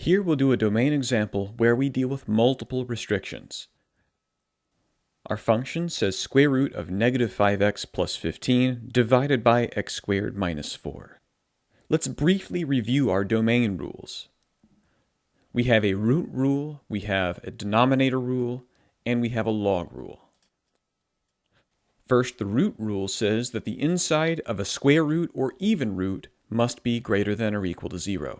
Here we'll do a domain example where we deal with multiple restrictions. Our function says square root of negative 5x plus 15 divided by x squared minus 4. Let's briefly review our domain rules. We have a root rule, we have a denominator rule, and we have a log rule. First, the root rule says that the inside of a square root or even root must be greater than or equal to 0.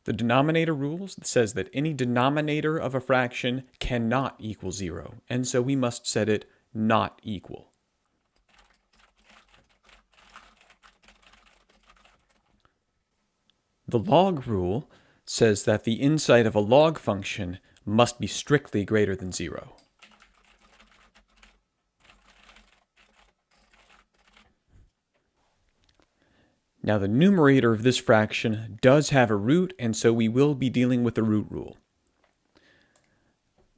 The denominator rule says that any denominator of a fraction cannot equal 0, and so we must set it not equal. The log rule says that the inside of a log function must be strictly greater than 0. Now the numerator of this fraction does have a root, and so we will be dealing with the root rule.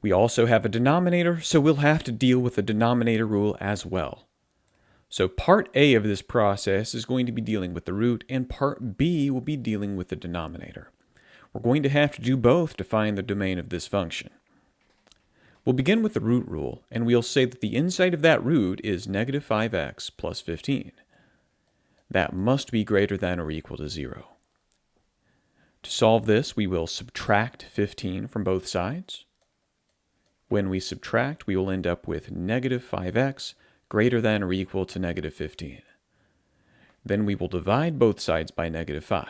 We also have a denominator, so we'll have to deal with the denominator rule as well. So part A of this process is going to be dealing with the root, and part B will be dealing with the denominator. We're going to have to do both to find the domain of this function. We'll begin with the root rule, and we'll say that the inside of that root is negative 5x plus 15. That must be greater than or equal to 0. To solve this, we will subtract 15 from both sides. When we subtract, we will end up with negative 5x greater than or equal to negative 15. Then we will divide both sides by negative 5.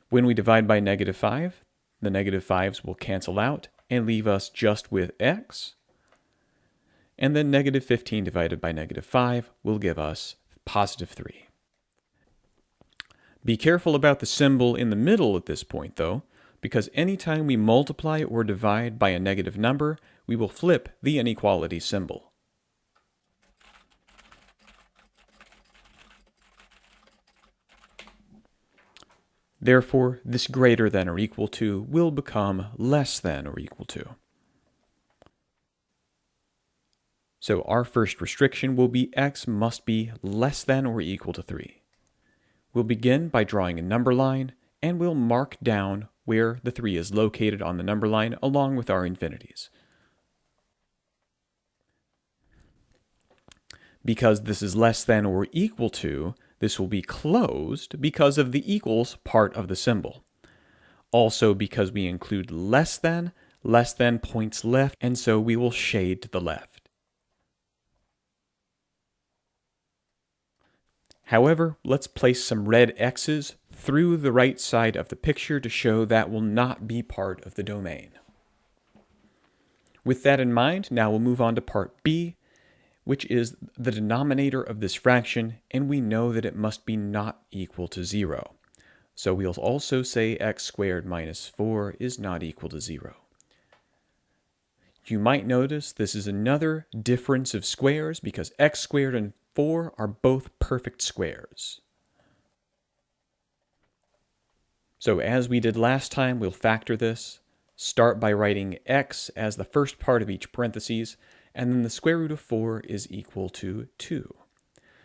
When we divide by negative 5, the negative 5s will cancel out and leave us just with x. And then negative 15 divided by negative 5 will give us positive 3. Be careful about the symbol in the middle at this point, though, because anytime we multiply or divide by a negative number, we will flip the inequality symbol. Therefore, this greater than or equal to will become less than or equal to. So our first restriction will be x must be less than or equal to 3. We'll begin by drawing a number line, and we'll mark down where the 3 is located on the number line along with our infinities. Because this is less than or equal to, this will be closed because of the equals part of the symbol. Also because we include less than points left, and so we will shade to the left. However, let's place some red X's through the right side of the picture to show that will not be part of the domain. With that in mind, now we'll move on to part B, which is the denominator of this fraction, and we know that it must be not equal to 0. So we'll also say x squared minus 4 is not equal to 0. You might notice this is another difference of squares because x squared and 4 are both perfect squares. So as we did last time, we'll factor this. Start by writing x as the first part of each parentheses, and then the square root of 4 is equal to 2.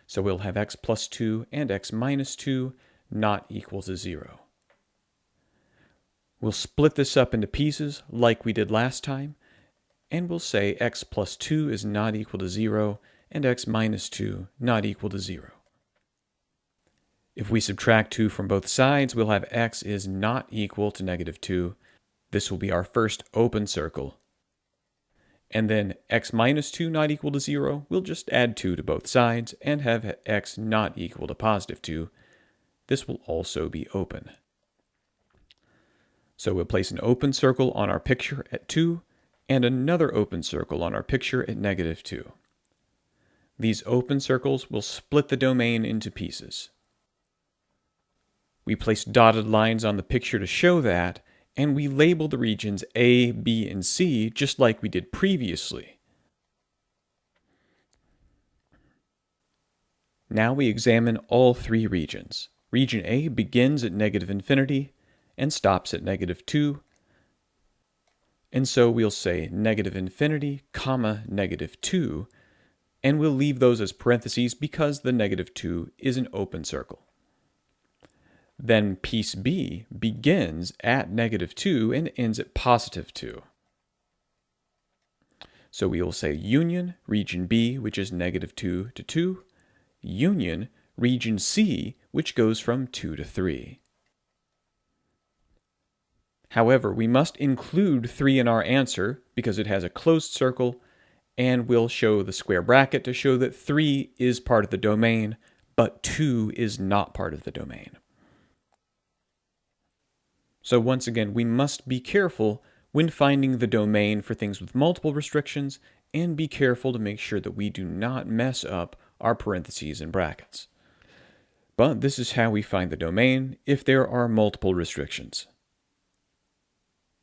So we'll have x plus 2 and x minus 2 not equal to 0. We'll split this up into pieces like we did last time, and we'll say x plus 2 is not equal to 0, and x minus 2 not equal to 0. If we subtract 2 from both sides, we'll have x is not equal to negative 2. This will be our first open circle. And then x minus 2 not equal to 0, we'll just add 2 to both sides and have x not equal to positive 2. This will also be open. So we'll place an open circle on our picture at 2 and another open circle on our picture at negative 2. These open circles will split the domain into pieces. We place dotted lines on the picture to show that, and we label the regions A, B, and C just like we did previously. Now we examine all three regions. Region A begins at negative infinity and stops at negative 2. And so we'll say negative infinity, comma, negative 2. and we'll leave those as parentheses because the -2 is an open circle. Then piece B begins at -2 and ends at +2. So we will say union region B, which is -2 to 2, union region C, which goes from 2 to 3. However, we must include 3 in our answer because it has a closed circle, and we'll show the square bracket to show that 3 is part of the domain, but 2 is not part of the domain. So once again, we must be careful when finding the domain for things with multiple restrictions, and be careful to make sure that we do not mess up our parentheses and brackets. But this is how we find the domain if there are multiple restrictions.